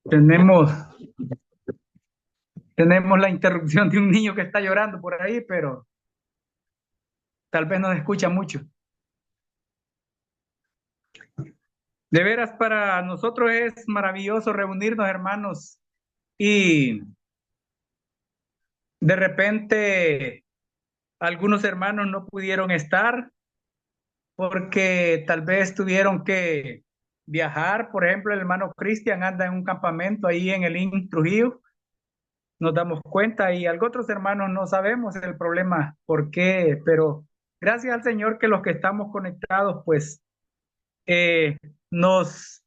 Tenemos, tenemos la interrupción de un niño que está llorando por ahí, pero tal vez no se escucha mucho. De veras, para nosotros es maravilloso reunirnos, hermanos, y de repente algunos hermanos no pudieron estar porque tal vez tuvieron que viajar. Por ejemplo, el hermano Cristian anda en un campamento ahí en el IN Trujillo, nos damos cuenta, y algo otros hermanos no sabemos el problema, por qué, pero gracias al Señor que los que estamos conectados, pues eh, nos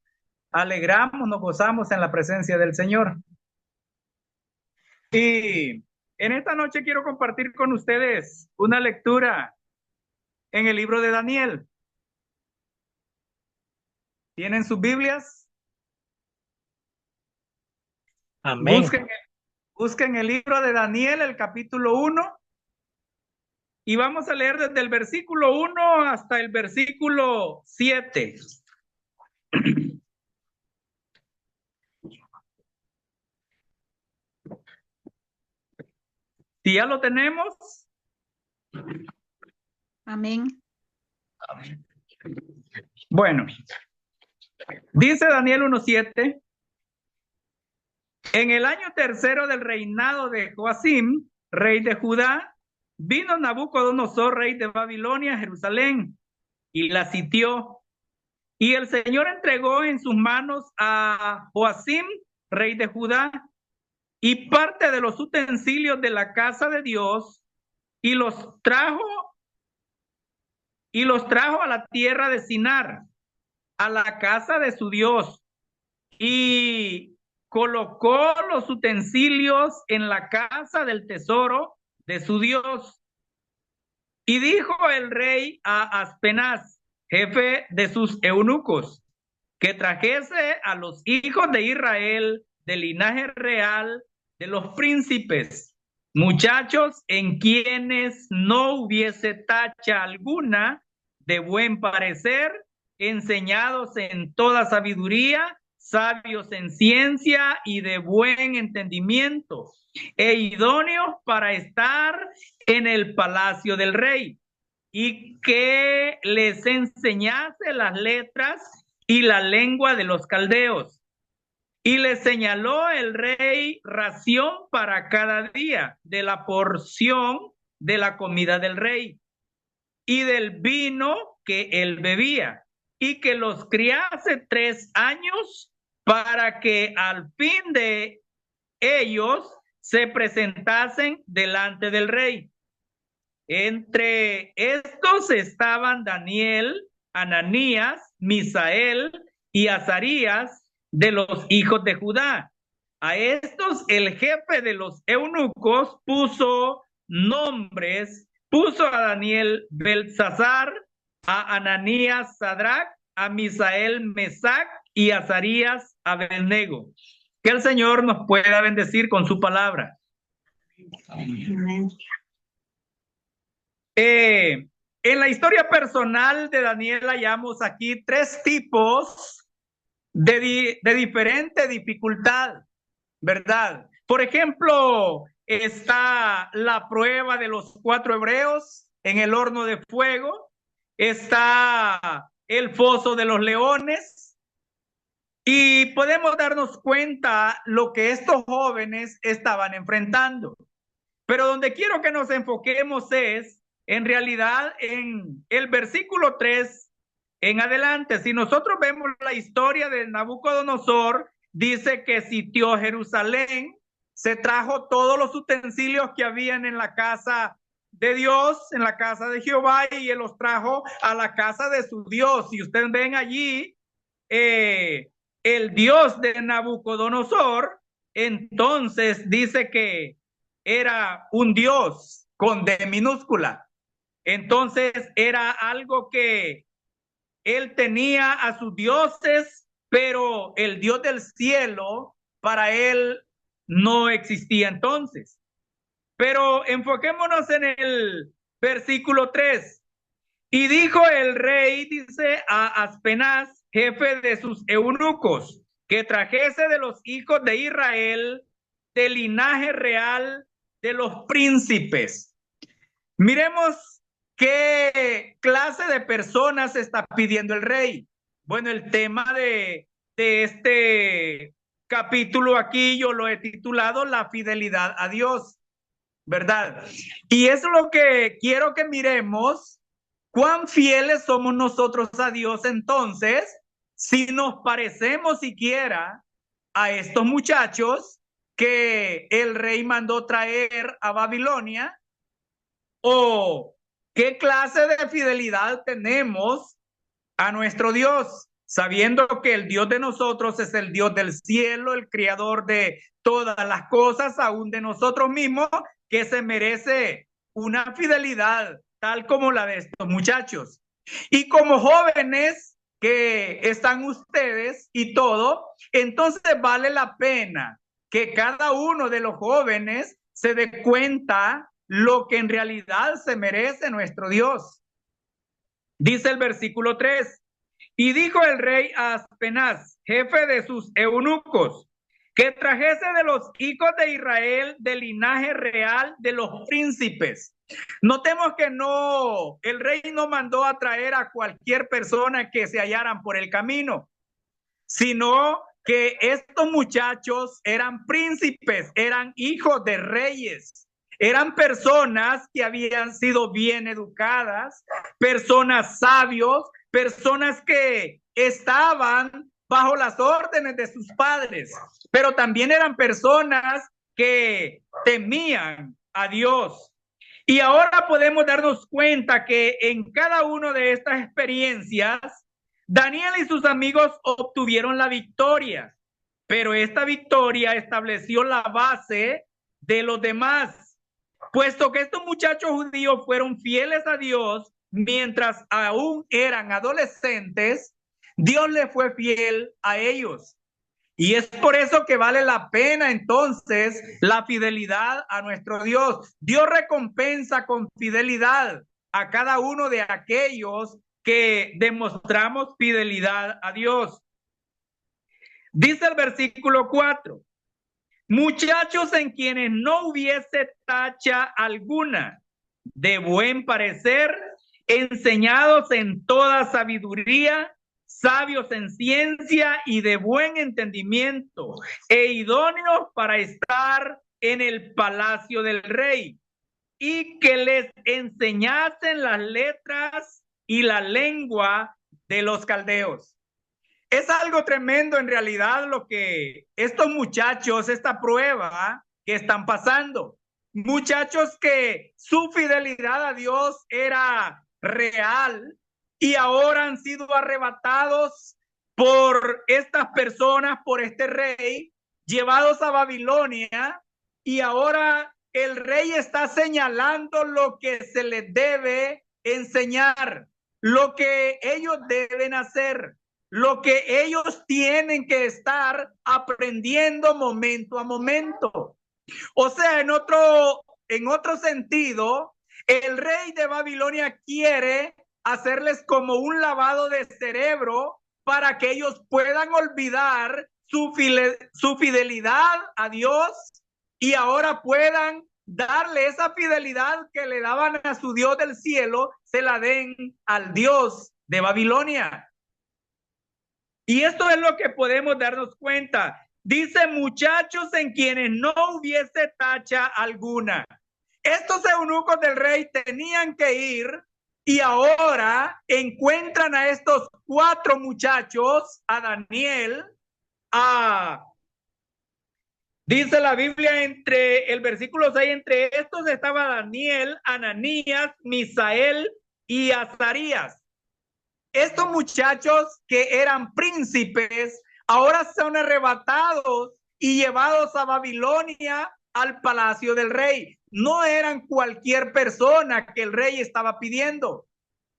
alegramos, nos gozamos en la presencia del Señor. Y en esta noche quiero compartir con ustedes una lectura en el libro de Daniel. ¿Tienen sus Biblias? Amén. Busquen el libro de Daniel, el capítulo 1, y vamos a leer desde el versículo 1 hasta el versículo 7. Si ya lo tenemos, Amén. bueno, dice Daniel 1:7, en el año tercero del reinado de Joacim, rey de Judá, vino Nabucodonosor, rey de Babilonia, a Jerusalén, y la sitió. Y el Señor entregó en sus manos a Joacim, rey de Judá, y parte de los utensilios de la casa de Dios, y los trajo a la tierra de Sinar, a la casa de su Dios, y colocó los utensilios en la casa del tesoro de su Dios. Y dijo el rey a Aspenaz, jefe de sus eunucos, que trajese a los hijos de Israel del linaje real de los príncipes, muchachos en quienes no hubiese tacha alguna, de buen parecer, enseñados en toda sabiduría, sabios en ciencia y de buen entendimiento, e idóneos para estar en el palacio del rey, y que les enseñase las letras y la lengua de los caldeos. Y le señaló el rey ración para cada día de la porción de la comida del rey y del vino que él bebía, y que los criase 3 años, para que al fin de ellos se presentasen delante del rey. Entre estos estaban Daniel, Ananías, Misael y Azarías, de los hijos de Judá. A estos el jefe de los eunucos puso nombres, puso a Daniel Belsasar, a Ananías Sadrach, a Misael Mesac y a Azarías Abednego. Que el Señor nos pueda bendecir con su palabra. Amén. En la historia personal de Daniel hallamos aquí 3 tipos de diferente dificultad, ¿verdad? Por ejemplo, está la prueba de los 4 hebreos en el horno de fuego, está el foso de los leones, y podemos darnos cuenta lo que estos jóvenes estaban enfrentando. Pero donde quiero que nos enfoquemos es, en realidad, en el versículo 3 en adelante. Si nosotros vemos la historia de Nabucodonosor, dice que sitió Jerusalén, se trajo todos los utensilios que habían en la casa de Dios, en la casa de Jehová, y él los trajo a la casa de su Dios. Y ustedes ven allí el Dios de Nabucodonosor, entonces dice que era un Dios con D minúscula. Entonces era algo que él tenía a sus dioses, pero el Dios del cielo para él no existía entonces. Pero enfoquémonos en el versículo 3. Y dijo el rey, dice, a Aspenaz, jefe de sus eunucos, que trajese de los hijos de Israel, del linaje real de los príncipes. Miremos qué clase de personas está pidiendo el rey. Bueno, el tema de este capítulo aquí yo lo he titulado La fidelidad a Dios, ¿verdad? Y es lo que quiero que miremos, cuán fieles somos nosotros a Dios entonces, si nos parecemos siquiera a estos muchachos que el rey mandó traer a Babilonia, o qué clase de fidelidad tenemos a nuestro Dios, sabiendo que el Dios de nosotros es el Dios del cielo, el creador de todas las cosas, aún de nosotros mismos, que se merece una fidelidad tal como la de estos muchachos. Y como jóvenes que están ustedes y todo, entonces vale la pena que cada uno de los jóvenes se dé cuenta lo que en realidad se merece nuestro Dios. Dice el versículo 3, y dijo el rey a Aspenaz, jefe de sus eunucos, que trajese de los hijos de Israel del linaje real de los príncipes. Notemos que no, el rey no mandó a traer a cualquier persona que se hallaran por el camino, sino que estos muchachos eran príncipes, eran hijos de reyes. Eran personas que habían sido bien educadas, personas sabios, personas que estaban bajo las órdenes de sus padres, pero también eran personas que temían a Dios. Y ahora podemos darnos cuenta que en cada una de estas experiencias, Daniel y sus amigos obtuvieron la victoria, pero esta victoria estableció la base de los demás. Puesto que estos muchachos judíos fueron fieles a Dios mientras aún eran adolescentes, Dios les fue fiel a ellos. Y es por eso que vale la pena entonces la fidelidad a nuestro Dios. Dios recompensa con fidelidad a cada uno de aquellos que demostramos fidelidad a Dios. Dice el versículo 4. Muchachos en quienes no hubiese tacha alguna, de buen parecer, enseñados en toda sabiduría, sabios en ciencia y de buen entendimiento, e idóneos para estar en el palacio del rey, y que les enseñasen las letras y la lengua de los caldeos. Es algo tremendo en realidad lo que estos muchachos, esta prueba que están pasando. Muchachos que su fidelidad a Dios era real y ahora han sido arrebatados por estas personas, por este rey, llevados a Babilonia, y ahora el rey está señalando lo que se les debe enseñar, lo que ellos deben hacer, lo que ellos tienen que estar aprendiendo momento a momento. O sea, en otro sentido, el rey de Babilonia quiere hacerles como un lavado de cerebro para que ellos puedan olvidar su fidelidad a Dios y ahora puedan darle esa fidelidad que le daban a su Dios del cielo, se la den al Dios de Babilonia. Y esto es lo que podemos darnos cuenta. Dice, muchachos en quienes no hubiese tacha alguna. Estos eunucos del rey tenían que ir y ahora encuentran a estos 4 muchachos, a Daniel, dice la Biblia, entre el versículo 6, entre estos estaba Daniel, Ananías, Misael y Azarías. Estos muchachos que eran príncipes ahora son arrebatados y llevados a Babilonia al palacio del rey. No eran cualquier persona que el rey estaba pidiendo.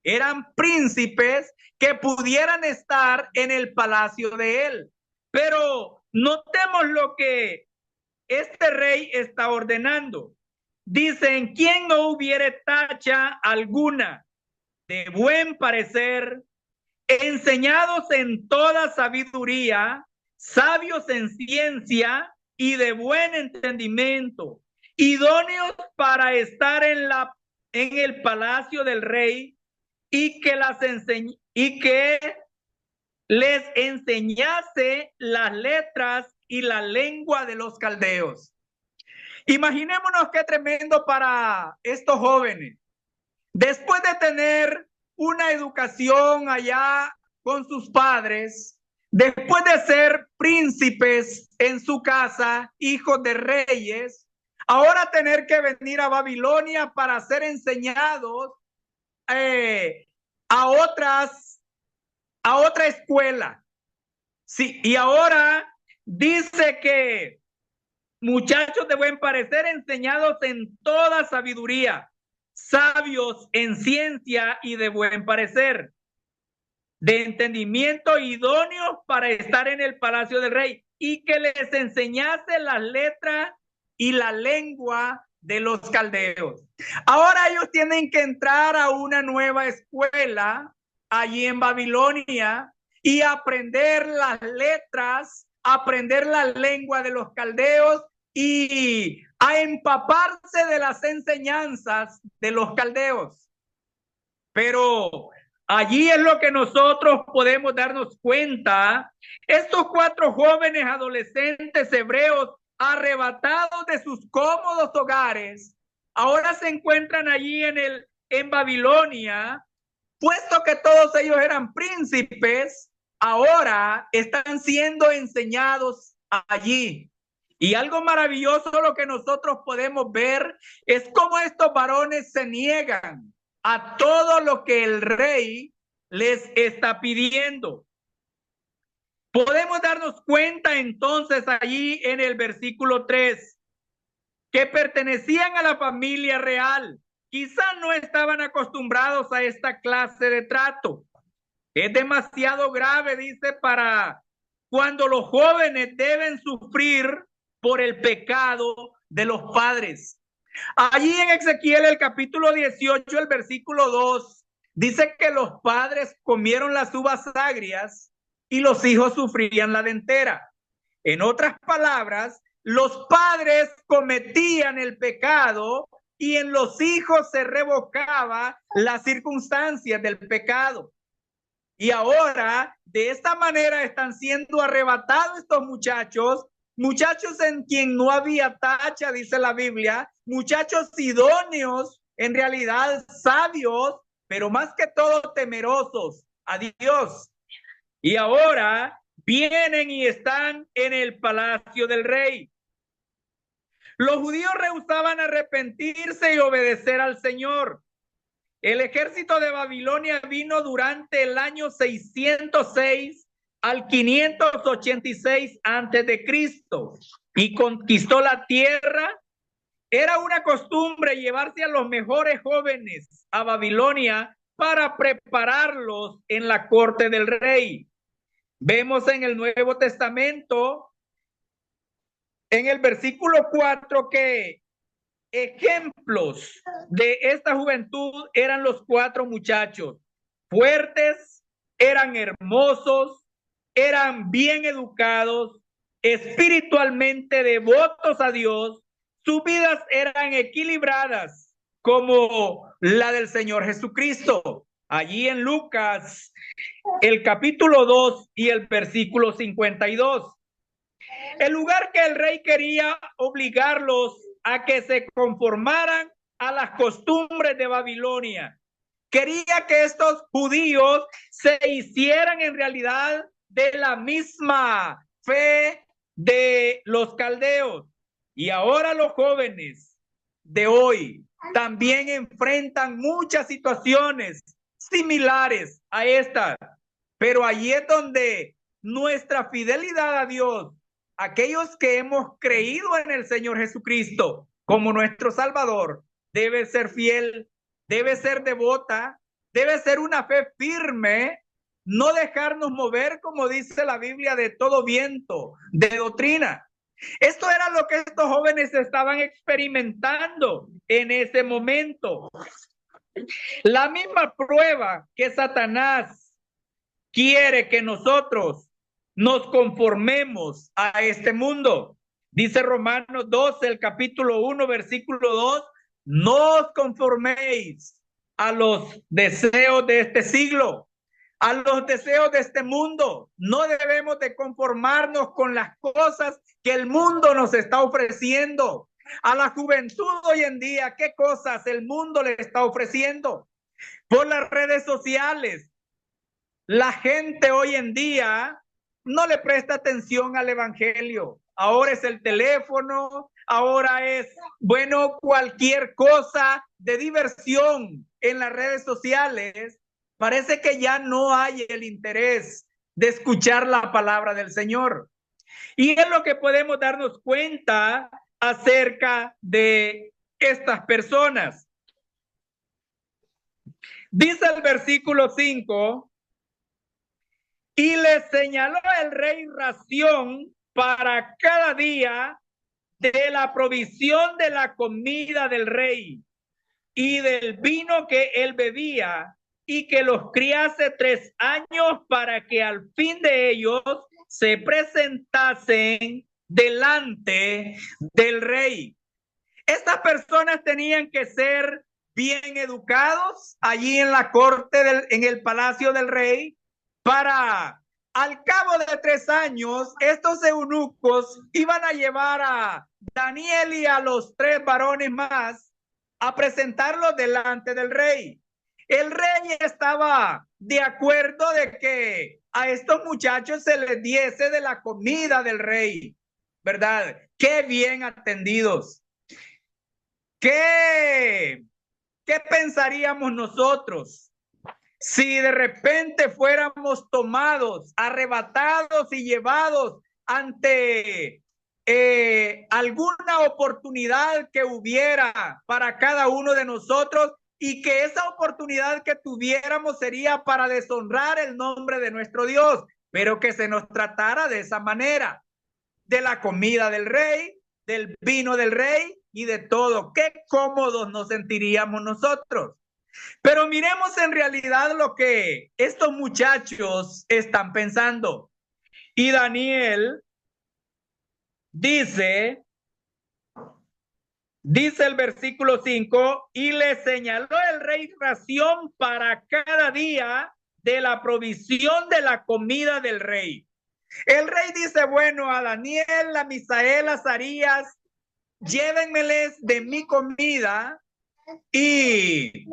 Eran príncipes que pudieran estar en el palacio de él. Pero notemos lo que este rey está ordenando. Dice, en quien no hubiere tacha alguna, de buen parecer, enseñados en toda sabiduría, sabios en ciencia y de buen entendimiento, idóneos para estar en el palacio del rey, y que les enseñase las letras y la lengua de los caldeos. Imaginémonos qué tremendo para estos jóvenes. Después de tener una educación allá con sus padres, después de ser príncipes en su casa, hijos de reyes, ahora tener que venir a Babilonia para ser enseñados a otra escuela. Sí, y ahora dice que muchachos de buen parecer, enseñados en toda sabiduría, sabios en ciencia y de buen parecer, de entendimiento, idóneos para estar en el palacio del rey, y que les enseñase las letras y la lengua de los caldeos. Ahora ellos tienen que entrar a una nueva escuela allí en Babilonia y aprender las letras, aprender la lengua de los caldeos y a empaparse de las enseñanzas de los caldeos. Pero allí es lo que nosotros podemos darnos cuenta. Estos 4 jóvenes adolescentes hebreos, arrebatados de sus cómodos hogares, ahora se encuentran allí en Babilonia, puesto que todos ellos eran príncipes, ahora están siendo enseñados allí. Y algo maravilloso lo que nosotros podemos ver es cómo estos varones se niegan a todo lo que el rey les está pidiendo. Podemos darnos cuenta entonces allí en el versículo 3 que pertenecían a la familia real. Quizás no estaban acostumbrados a esta clase de trato. Es demasiado grave, dice, para cuando los jóvenes deben sufrir por el pecado de los padres. Allí en Ezequiel, el capítulo 18, el versículo 2, dice que los padres comieron las uvas agrias y los hijos sufrían la dentera. En otras palabras, los padres cometían el pecado y en los hijos se revocaba las circunstancias del pecado. Y ahora, de esta manera, están siendo arrebatados estos muchachos en quien no había tacha, dice la Biblia, muchachos idóneos, en realidad sabios, pero más que todo temerosos a Dios. Y ahora vienen y están en el palacio del rey. Los judíos rehusaban arrepentirse y obedecer al Señor. El ejército de Babilonia vino durante el año 606 al 586 antes de Cristo y conquistó la tierra. Era una costumbre llevarse a los mejores jóvenes a Babilonia para prepararlos en la corte del rey. Vemos en el Nuevo Testamento, en el versículo 4, que ejemplos de esta juventud eran los 4 muchachos. Fuertes, eran hermosos, eran bien educados, espiritualmente devotos a Dios. Sus vidas eran equilibradas como la del Señor Jesucristo. Allí en Lucas, el capítulo 2 y el versículo 52. En lugar que el rey quería obligarlos a que se conformaran a las costumbres de Babilonia, quería que estos judíos se hicieran en realidad de la misma fe de los caldeos. Y ahora los jóvenes de hoy también enfrentan muchas situaciones similares a estas, pero allí es donde nuestra fidelidad a Dios, aquellos que hemos creído en el Señor Jesucristo como nuestro Salvador, debe ser fiel, debe ser devota, debe ser una fe firme, no dejarnos mover, como dice la Biblia, de todo viento de doctrina. Esto era lo que estos jóvenes estaban experimentando en ese momento. La misma prueba que Satanás quiere que nosotros nos conformemos a este mundo. Dice Romanos 12, el capítulo 1, versículo 2, no os conforméis a los deseos de este siglo, a los deseos de este mundo. No debemos de conformarnos con las cosas que el mundo nos está ofreciendo. A la juventud hoy en día, ¿qué cosas el mundo le está ofreciendo? Por las redes sociales. La gente hoy en día no le presta atención al evangelio. Ahora es el teléfono, ahora es, bueno, cualquier cosa de diversión en las redes sociales. Parece que ya no hay el interés de escuchar la palabra del Señor. Y es lo que podemos darnos cuenta acerca de estas personas. Dice el versículo 5, y le señaló el rey ración para cada día de la provisión de la comida del rey y del vino que él bebía, y que los criase 3 años para que al fin de ellos se presentasen delante del rey. Estas personas tenían que ser bien educados allí en la corte, en el palacio del rey, para al cabo de 3 años, estos eunucos iban a llevar a Daniel y a los 3 varones más a presentarlos delante del rey. El rey estaba de acuerdo de que a estos muchachos se les diese de la comida del rey, ¿verdad? Qué bien atendidos. ¿Qué pensaríamos nosotros si de repente fuéramos tomados, arrebatados y llevados ante alguna oportunidad que hubiera para cada uno de nosotros, y que esa oportunidad que tuviéramos sería para deshonrar el nombre de nuestro Dios, pero que se nos tratara de esa manera, de la comida del rey, del vino del rey y de todo? Qué cómodos nos sentiríamos nosotros. Pero miremos en realidad lo que estos muchachos están pensando. Y Daniel dice el versículo 5, y le señaló el rey ración para cada día de la provisión de la comida del rey. El rey dice, bueno, a Daniel, a Misael, a Azarías, llévenmeles de mi comida. Y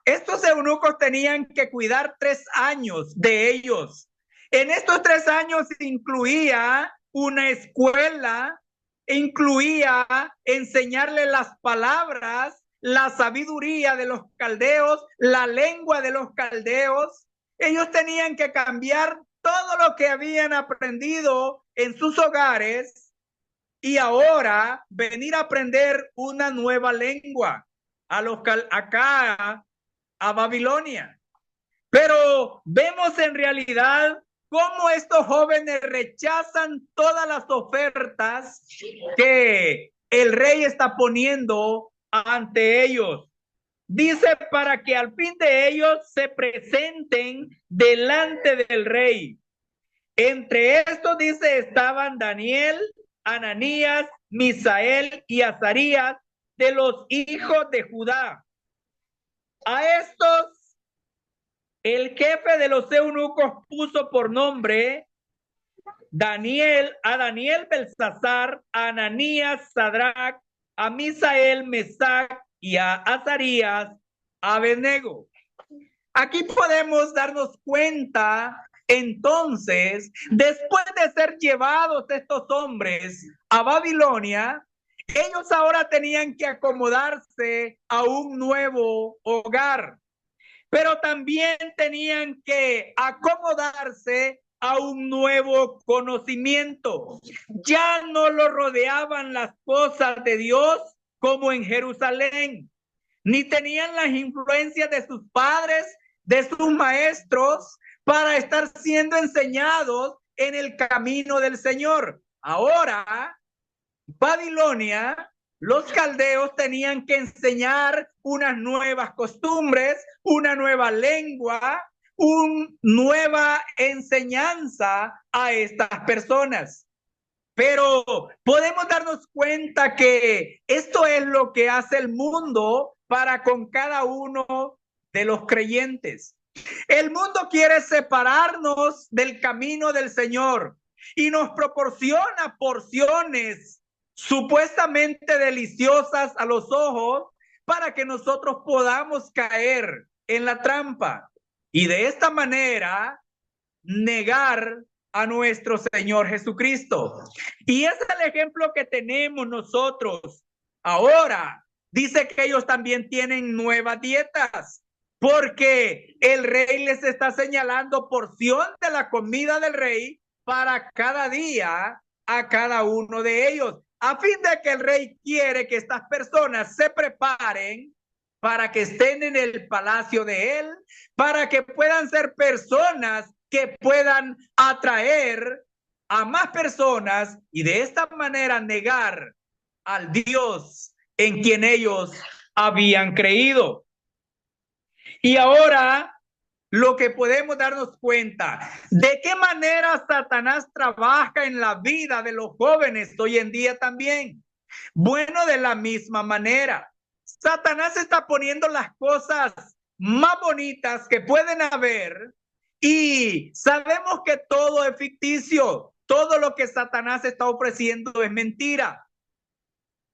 estos eunucos tenían que cuidar 3 años de ellos. En estos 3 años incluía una escuela, incluía enseñarle las palabras, la sabiduría de los caldeos, la lengua de los caldeos. Ellos tenían que cambiar todo lo que habían aprendido en sus hogares y ahora venir a aprender una nueva lengua acá a Babilonia. Pero vemos en realidad cómo estos jóvenes rechazan todas las ofertas que el rey está poniendo ante ellos. Dice, para que al fin de ellos se presenten delante del rey. Entre estos, dice, estaban Daniel, Ananías, Misael y Azarías, de los hijos de Judá. A estos, el jefe de los eunucos puso por nombre a Daniel Belsasar, a Ananías Sadrach, a Misael Mesac y a Azarías Abednego. Aquí podemos darnos cuenta entonces, después de ser llevados estos hombres a Babilonia, ellos ahora tenían que acomodarse a un nuevo hogar, pero también tenían que acomodarse a un nuevo conocimiento. Ya no lo rodeaban las cosas de Dios como en Jerusalén, ni tenían las influencias de sus padres, de sus maestros, para estar siendo enseñados en el camino del Señor. Ahora, Babilonia, los caldeos tenían que enseñar unas nuevas costumbres, una nueva lengua, una nueva enseñanza a estas personas. Pero podemos darnos cuenta que esto es lo que hace el mundo para con cada uno de los creyentes. El mundo quiere separarnos del camino del Señor y nos proporciona porciones supuestamente deliciosas a los ojos para que nosotros podamos caer en la trampa y de esta manera negar a nuestro Señor Jesucristo. Y es el ejemplo que tenemos nosotros ahora. Dice que ellos también tienen nuevas dietas, porque el rey les está señalando porción de la comida del rey para cada día a cada uno de ellos, a fin de que el rey quiere que estas personas se preparen para que estén en el palacio de él, para que puedan ser personas que puedan atraer a más personas y de esta manera negar al Dios en quien ellos habían creído. Y ahora lo que podemos darnos cuenta, de qué manera Satanás trabaja en la vida de los jóvenes hoy en día también. Bueno, de la misma manera, Satanás está poniendo las cosas más bonitas que pueden haber y sabemos que todo es ficticio, todo lo que Satanás está ofreciendo es mentira.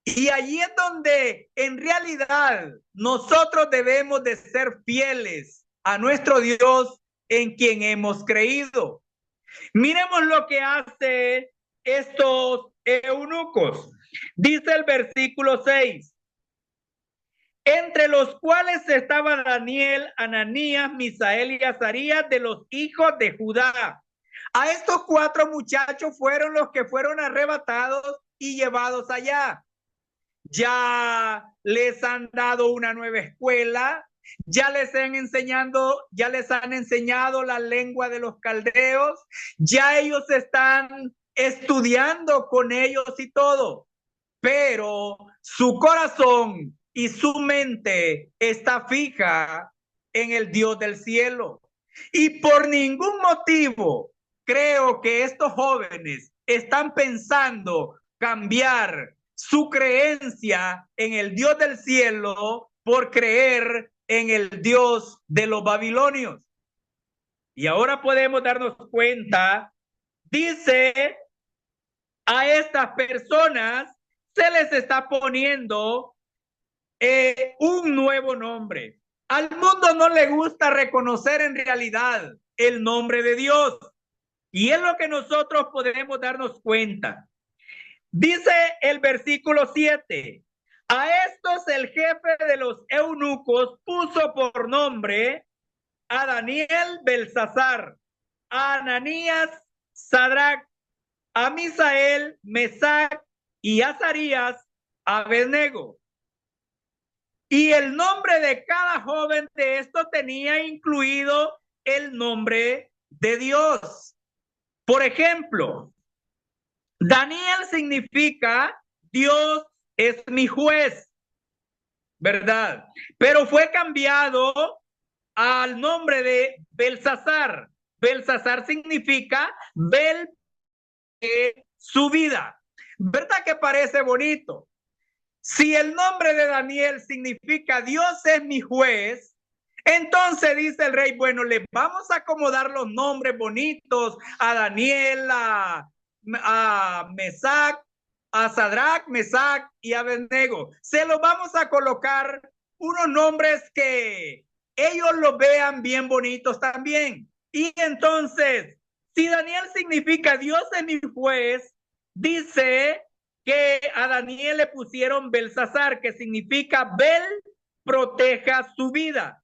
Y allí es donde en realidad nosotros debemos de ser fieles a nuestro Dios en quien hemos creído. Miremos lo que hace estos eunucos. Dice el versículo 6. Entre los cuales estaba Daniel, Ananías, Misael y Azarías de los hijos de Judá. A estos 4 muchachos fueron los que fueron arrebatados y llevados allá. Ya les han dado una nueva escuela, ya les han enseñado la lengua de los caldeos, ya ellos están estudiando con ellos y todo, pero su corazón y su mente está fija en el Dios del cielo. Y por ningún motivo creo que estos jóvenes están pensando cambiar su creencia en el Dios del cielo por creer en el Dios de los babilonios. Y ahora podemos darnos cuenta, dice, a estas personas se les está poniendo un nuevo nombre. Al mundo no le gusta reconocer en realidad el nombre de Dios. Y es lo que nosotros podemos darnos cuenta. Dice el versículo 7, a estos el jefe de los eunucos puso por nombre a Daniel, Belsasar, a Ananías, Sadrach, a Misael, Mesac y Azarías, Abednego. Y el nombre de cada joven de esto tenía incluido el nombre de Dios. Por ejemplo, Daniel significa Dios es mi juez, ¿verdad? Pero fue cambiado al nombre de Belsasar. Belsasar significa Bel, su vida. ¿Verdad que parece bonito? Si el nombre de Daniel significa Dios es mi juez, entonces dice el rey, bueno, le vamos a acomodar los nombres bonitos a Daniel, a Mesac, a Sadrach, Mesac y a Abednego. Se los vamos a colocar unos nombres que ellos los vean bien bonitos también. Y entonces, si Daniel significa Dios es mi juez, dice que a Daniel le pusieron Belsasar, que significa Bel proteja su vida.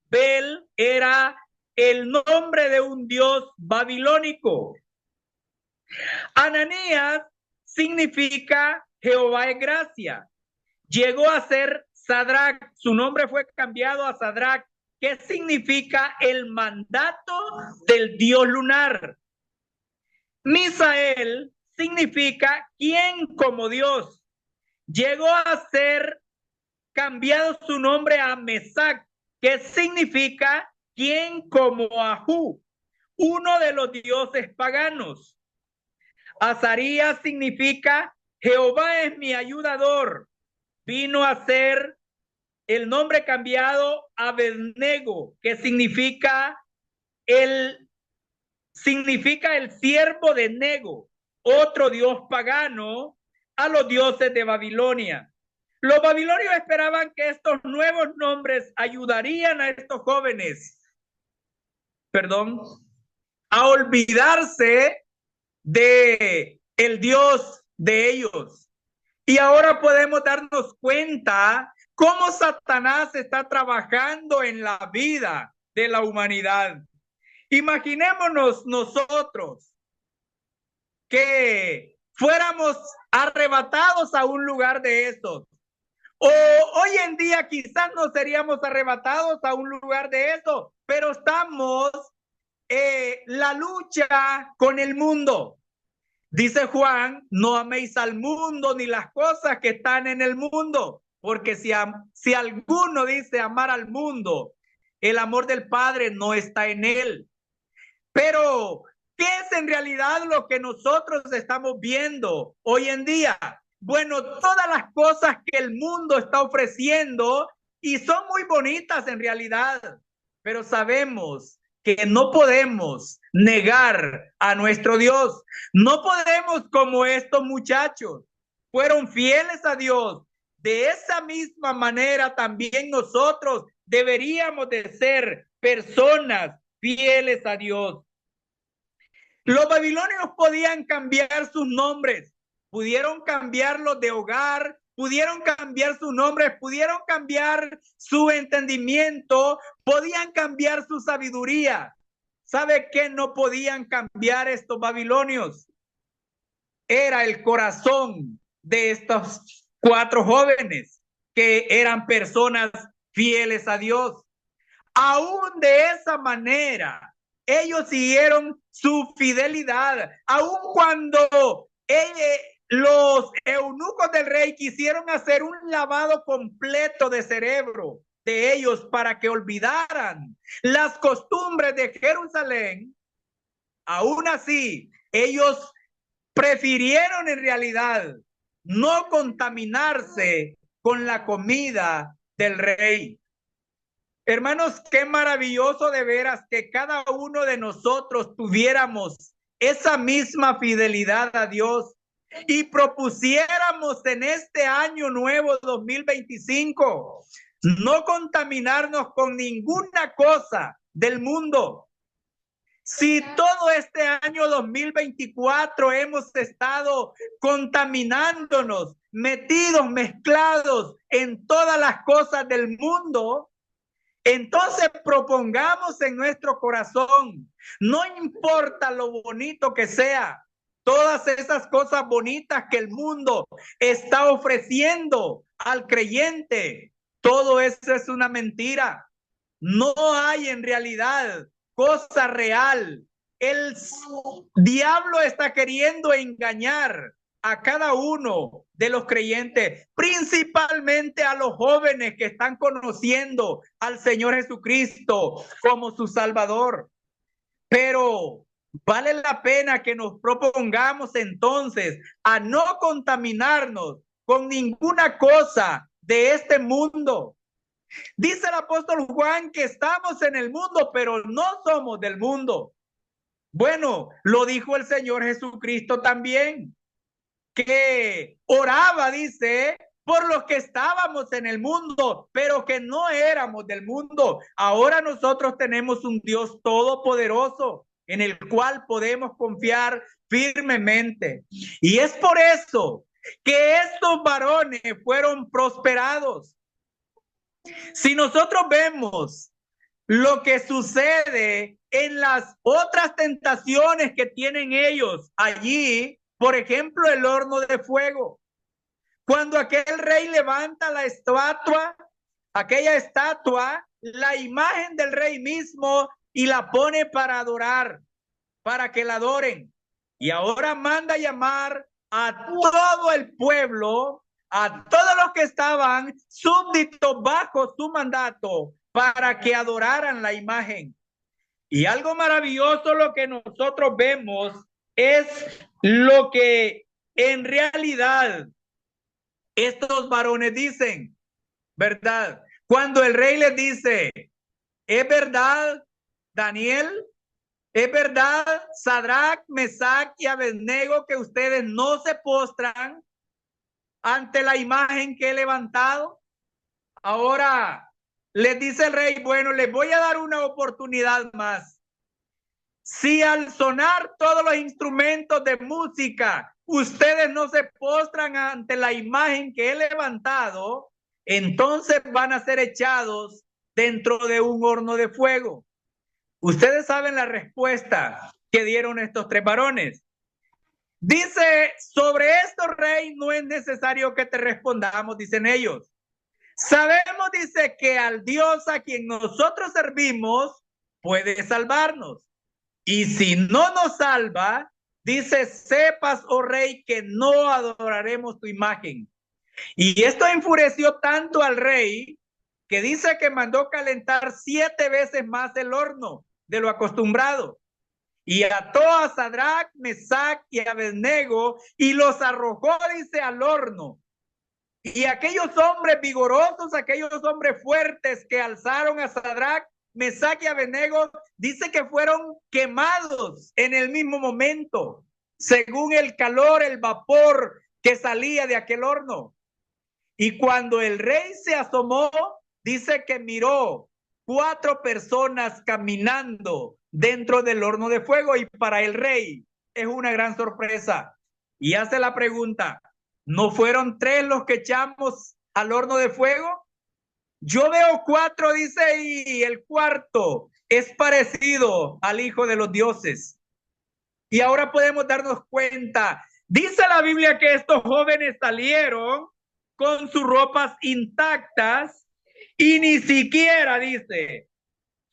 Bel era el nombre de un dios babilónico. Ananías significa Jehová es gracia. Llegó a ser Sadrach, su nombre fue cambiado a Sadrach, que significa el mandato del dios lunar. Misael significa quien como Dios. Llegó a ser cambiado su nombre a Mesac, que significa ¿quién como Ahú, uno de los dioses paganos? Azarías significa Jehová es mi ayudador. Vino a ser el nombre cambiado a Abednego, que significa el siervo de Nego, otro dios pagano a los dioses de Babilonia. Los babilonios esperaban que estos nuevos nombres ayudarían a estos jóvenes, a olvidarse de el Dios de ellos. Y ahora podemos darnos cuenta cómo Satanás está trabajando en la vida de la humanidad. Imaginémonos nosotros que fuéramos arrebatados a un lugar de estos. O hoy en día quizás no seríamos arrebatados a un lugar de eso, pero estamos la lucha con el mundo. Dice Juan, no améis al mundo ni las cosas que están en el mundo, porque si alguno dice amar al mundo, el amor del Padre no está en él. Pero, ¿qué es en realidad lo que nosotros estamos viendo hoy en día? Bueno, todas las cosas que el mundo está ofreciendo y son muy bonitas en realidad, pero sabemos que no podemos negar a nuestro Dios. No podemos, como estos muchachos fueron fieles a Dios. De esa misma manera también nosotros deberíamos de ser personas fieles a Dios. Los babilonios podían cambiar sus nombres, pudieron cambiarlos de hogar, pudieron cambiar sus nombres, pudieron cambiar su entendimiento, podían cambiar su sabiduría. ¿Sabe qué no podían cambiar estos babilonios? Era el corazón de estos 4 jóvenes que eran personas fieles a Dios. Aún de esa manera, ellos siguieron su fidelidad, aun cuando los eunucos del rey quisieron hacer un lavado completo de cerebro de ellos para que olvidaran las costumbres de Jerusalén. Aún así, ellos prefirieron en realidad no contaminarse con la comida del rey. Hermanos, qué maravilloso de veras que cada uno de nosotros tuviéramos esa misma fidelidad a Dios y propusiéramos en este año nuevo 2025 no contaminarnos con ninguna cosa del mundo. Si todo este año 2024 hemos estado contaminándonos, mezclados en todas las cosas del mundo, entonces propongamos en nuestro corazón, no importa lo bonito que sea, todas esas cosas bonitas que el mundo está ofreciendo al creyente, todo eso es una mentira. No hay en realidad cosa real. El diablo está queriendo engañar a cada uno de los creyentes, principalmente a los jóvenes que están conociendo al Señor Jesucristo como su Salvador. Pero vale la pena que nos propongamos entonces a no contaminarnos con ninguna cosa de este mundo. Dice el apóstol Juan que estamos en el mundo, pero no somos del mundo. Bueno, lo dijo el Señor Jesucristo también, que oraba, dice, por los que estábamos en el mundo, pero que no éramos del mundo. Ahora nosotros tenemos un Dios todopoderoso en el cual podemos confiar firmemente. Y es por eso que estos varones fueron prosperados. Si nosotros vemos lo que sucede en las otras tentaciones que tienen ellos allí, por ejemplo, el horno de fuego. Cuando aquel rey levanta la estatua, aquella estatua, la imagen del rey mismo, y la pone para adorar, para que la adoren. Y ahora manda llamar a todo el pueblo, a todos los que estaban súbditos bajo su mandato, para que adoraran la imagen. Y algo maravilloso lo que nosotros vemos es lo que en realidad estos varones dicen, ¿verdad? Cuando el rey les dice, ¿es verdad, Daniel? ¿Es verdad, Sadrach, Mesach y Abednego, que ustedes no se postran ante la imagen que he levantado? Ahora les dice el rey, bueno, les voy a dar una oportunidad más. Si al sonar todos los instrumentos de música, ustedes no se postran ante la imagen que he levantado, entonces van a ser echados dentro de un horno de fuego. Ustedes saben la respuesta que dieron estos tres varones. Dice, sobre esto, rey, no es necesario que te respondamos, dicen ellos. Sabemos, dice, que al Dios a quien nosotros servimos puede salvarnos. Y si no nos salva, dice, sepas, oh rey, que no adoraremos tu imagen. Y esto enfureció tanto al rey que dice que mandó calentar 7 veces más el horno de lo acostumbrado. Y ató a Sadrach, Mesach y Abednego y los arrojó, dice, al horno. Y aquellos hombres vigorosos, aquellos hombres fuertes que alzaron a Sadrach, Mesach y Abednego, dice que fueron quemados en el mismo momento, según el calor, el vapor que salía de aquel horno. Y cuando el rey se asomó, dice que miró 4 personas caminando dentro del horno de fuego, y para el rey es una gran sorpresa. Y hace la pregunta, ¿no fueron 3 los que echamos al horno de fuego? Yo veo 4, dice, y el cuarto es parecido al Hijo de los Dioses. Y ahora podemos darnos cuenta, dice la Biblia que estos jóvenes salieron con sus ropas intactas y ni siquiera, dice,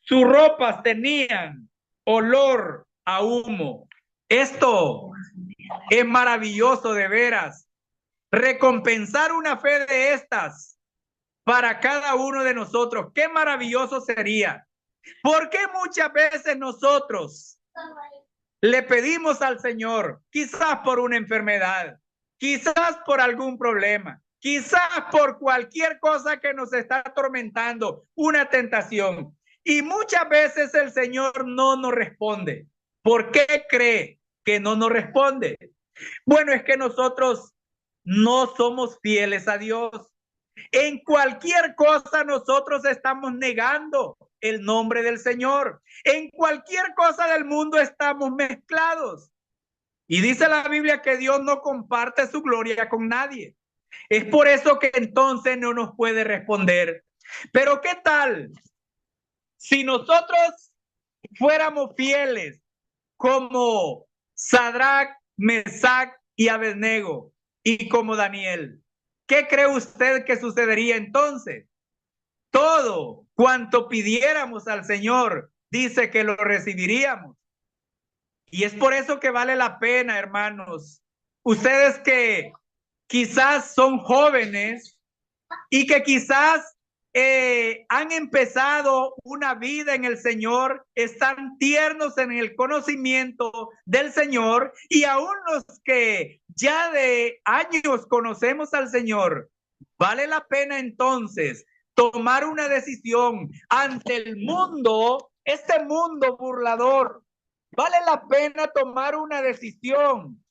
sus ropas tenían olor a humo. Esto es maravilloso de veras. Recompensar una fe de estas para cada uno de nosotros. Qué maravilloso sería. ¿Por qué muchas veces nosotros le pedimos al Señor, quizás por una enfermedad, quizás por algún problema, quizás por cualquier cosa que nos está atormentando, una tentación? Y muchas veces el Señor no nos responde. ¿Por qué cree que no nos responde? Bueno, es que nosotros no somos fieles a Dios. En cualquier cosa nosotros estamos negando el nombre del Señor. En cualquier cosa del mundo estamos mezclados. Y dice la Biblia que Dios no comparte su gloria con nadie. Es por eso que entonces no nos puede responder. Pero ¿qué tal si nosotros fuéramos fieles como Sadrach, Mesach y Abednego y como Daniel? ¿Qué cree usted que sucedería entonces? Todo cuanto pidiéramos al Señor, dice que lo recibiríamos. Y es por eso que vale la pena, hermanos, ustedes que quizás son jóvenes y que quizás han empezado una vida en el Señor, están tiernos en el conocimiento del Señor, y aún los que ya de años conocemos al Señor, vale la pena entonces tomar una decisión ante el mundo, este mundo burlador. Vale la pena tomar una decisión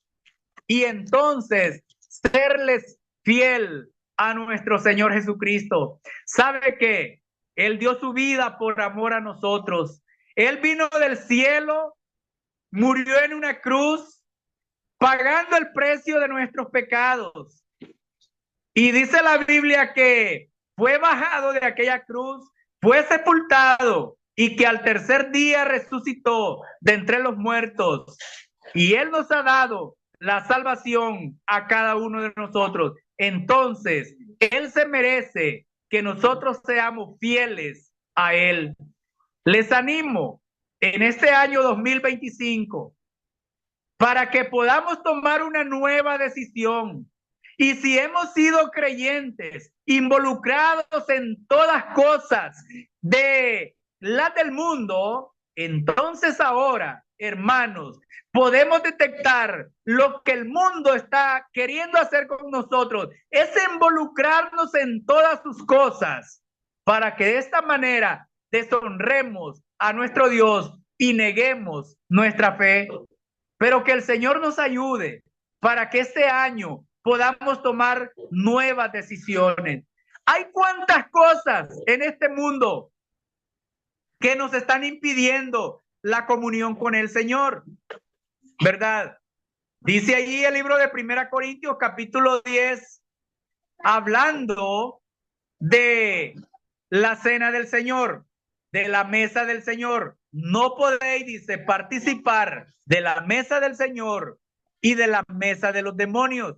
y entonces serles fiel a nuestro Señor Jesucristo. ¿Sabe qué? Él dio su vida por amor a nosotros. Él vino del cielo, murió en una cruz, pagando el precio de nuestros pecados. Y dice la Biblia que fue bajado de aquella cruz, fue sepultado y que al tercer día resucitó de entre los muertos. Y Él nos ha dado la salvación a cada uno de nosotros. Entonces, Él se merece que nosotros seamos fieles a Él. Les animo en este año 2025 para que podamos tomar una nueva decisión. Y si hemos sido creyentes, involucrados en todas cosas, de las del mundo, entonces ahora, hermanos, podemos detectar lo que el mundo está queriendo hacer con nosotros, es involucrarnos en todas sus cosas para que de esta manera deshonremos a nuestro Dios y neguemos nuestra fe. Pero que el Señor nos ayude para que este año podamos tomar nuevas decisiones. Hay cuantas cosas en este mundo que nos están impidiendo la comunión con el Señor, ¿verdad? Dice allí el libro de 1 Corintios capítulo 10, hablando de la cena del Señor, de la mesa del Señor. No podéis, dice, participar de la mesa del Señor y de la mesa de los demonios.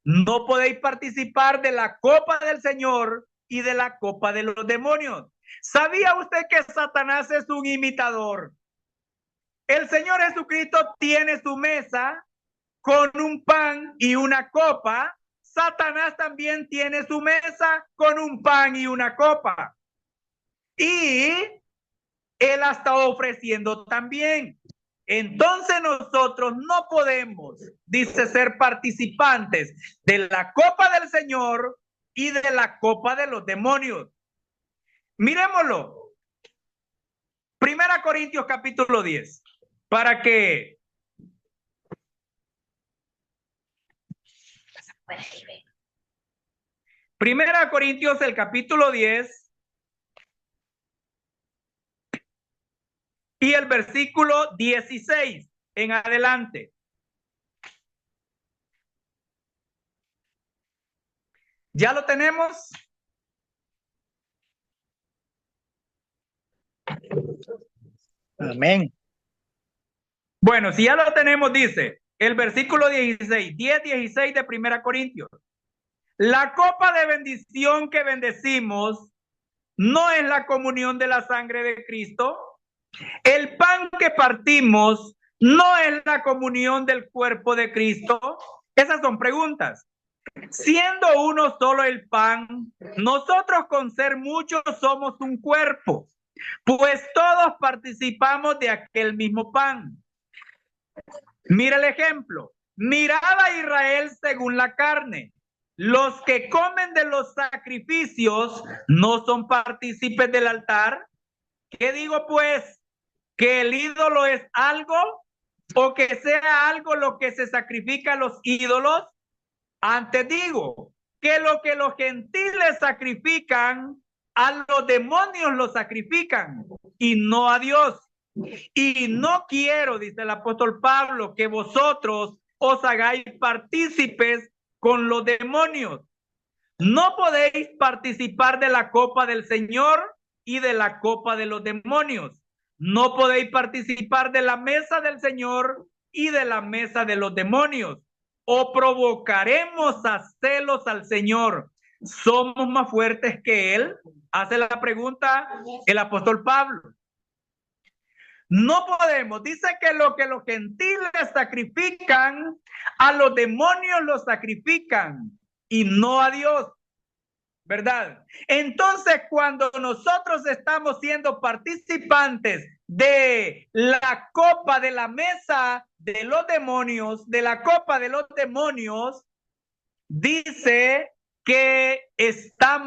No podéis participar de la copa del Señor y de la copa de los demonios. ¿Sabía usted que Satanás es un imitador? El Señor Jesucristo tiene su mesa con un pan y una copa. Satanás también tiene su mesa con un pan y una copa. Y él ha estado ofreciendo también. Entonces nosotros no podemos, dice, ser participantes de la copa del Señor y de la copa de los demonios. Miremoslo. 1 Corintios capítulo 10. Para que Primera Corintios, el capítulo 10 y el versículo 16 en adelante. ¿Ya lo tenemos? Amén. Bueno, si ya lo tenemos, dice el versículo 16, 10-16 de 1 Corintios. La copa de bendición que bendecimos no es la comunión de la sangre de Cristo. El pan que partimos no es la comunión del cuerpo de Cristo. Esas son preguntas. Siendo uno solo el pan, nosotros con ser muchos somos un cuerpo, pues todos participamos de aquel mismo pan. Mira el ejemplo. Mirad a Israel según la carne. Los que comen de los sacrificios no son partícipes del altar. ¿Qué digo pues? ¿Que el ídolo es algo o que sea algo lo que se sacrifica a los ídolos? Antes digo que lo que los gentiles sacrifican, a los demonios lo sacrifican y no a Dios. Y no quiero, dice el apóstol Pablo, que vosotros os hagáis partícipes con los demonios. No podéis participar de la copa del Señor y de la copa de los demonios. No podéis participar de la mesa del Señor y de la mesa de los demonios. O provocaremos a celos al Señor. ¿Somos más fuertes que Él? Hace la pregunta el apóstol Pablo. No podemos. Dice que lo que los gentiles sacrifican, a los demonios los sacrifican y no a Dios, ¿verdad? Entonces, cuando nosotros estamos siendo participantes de la copa de la mesa de los demonios, de la copa de los demonios, dice que está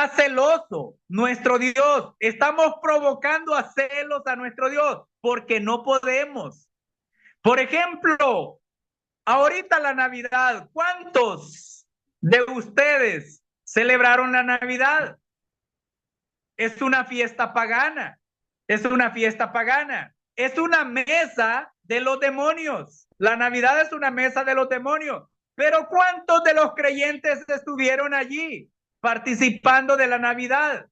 celoso nuestro Dios. Estamos provocando a celos a nuestro Dios porque no podemos. Por ejemplo, ahorita la Navidad, ¿cuántos de ustedes celebraron la Navidad? Es una fiesta pagana. Es una fiesta pagana. Es una mesa de los demonios. La Navidad es una mesa de los demonios. Pero ¿cuántos de los creyentes estuvieron allí participando de la Navidad?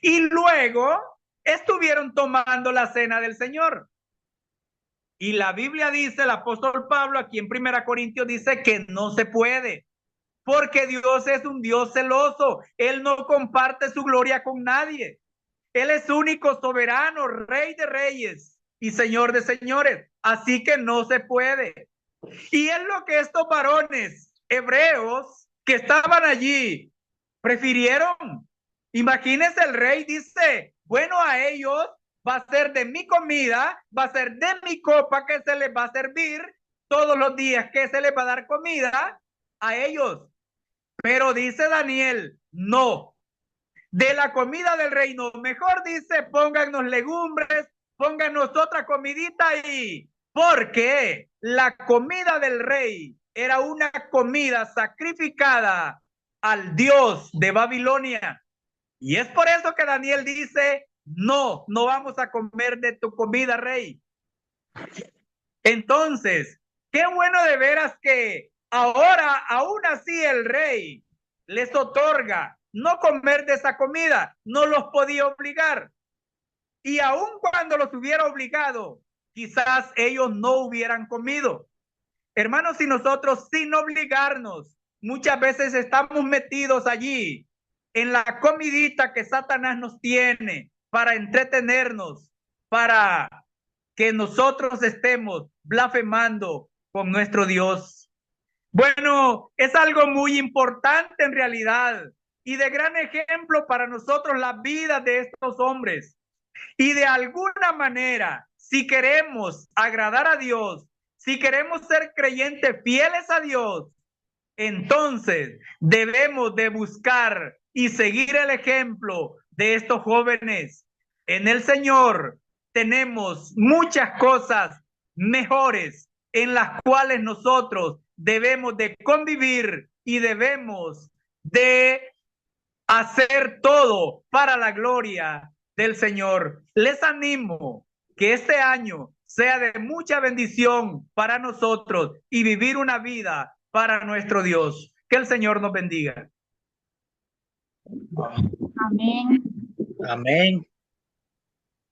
Y luego estuvieron tomando la cena del Señor. Y la Biblia dice, el apóstol Pablo aquí en 1 Corintios dice que no se puede, porque Dios es un Dios celoso. Él no comparte su gloria con nadie. Él es único, soberano, Rey de reyes y Señor de señores. Así que no se puede. Y es lo que estos varones hebreos que estaban allí prefirieron. Imagínense, el rey dice, bueno, a ellos va a ser de mi comida, va a ser de mi copa que se les va a servir todos los días, que se les va a dar comida a ellos. Pero dice Daniel, no, de la comida del reino, mejor dice, póngannos legumbres, pónganos otra comidita ahí, porque la comida del rey era una comida sacrificada al Dios de Babilonia. Y es por eso que Daniel dice, no, no vamos a comer de tu comida, rey. Entonces, qué bueno de veras que ahora, aún así, el rey les otorga no comer de esa comida, no los podía obligar. Y aun cuando los hubiera obligado, quizás ellos no hubieran comido. Hermanos, y nosotros sin obligarnos, muchas veces estamos metidos allí en la comidita que Satanás nos tiene para entretenernos, para que nosotros estemos blasfemando con nuestro Dios. Bueno, es algo muy importante en realidad y de gran ejemplo para nosotros la vida de estos hombres. Y de alguna manera, si queremos agradar a Dios, si queremos ser creyentes fieles a Dios, entonces debemos de buscar y seguir el ejemplo de estos jóvenes. En el Señor tenemos muchas cosas mejores en las cuales nosotros debemos de convivir y debemos de hacer todo para la gloria del Señor. Les animo que este año sea de mucha bendición para nosotros y vivir una vida para nuestro Dios. Que el Señor nos bendiga. Amén. Amén.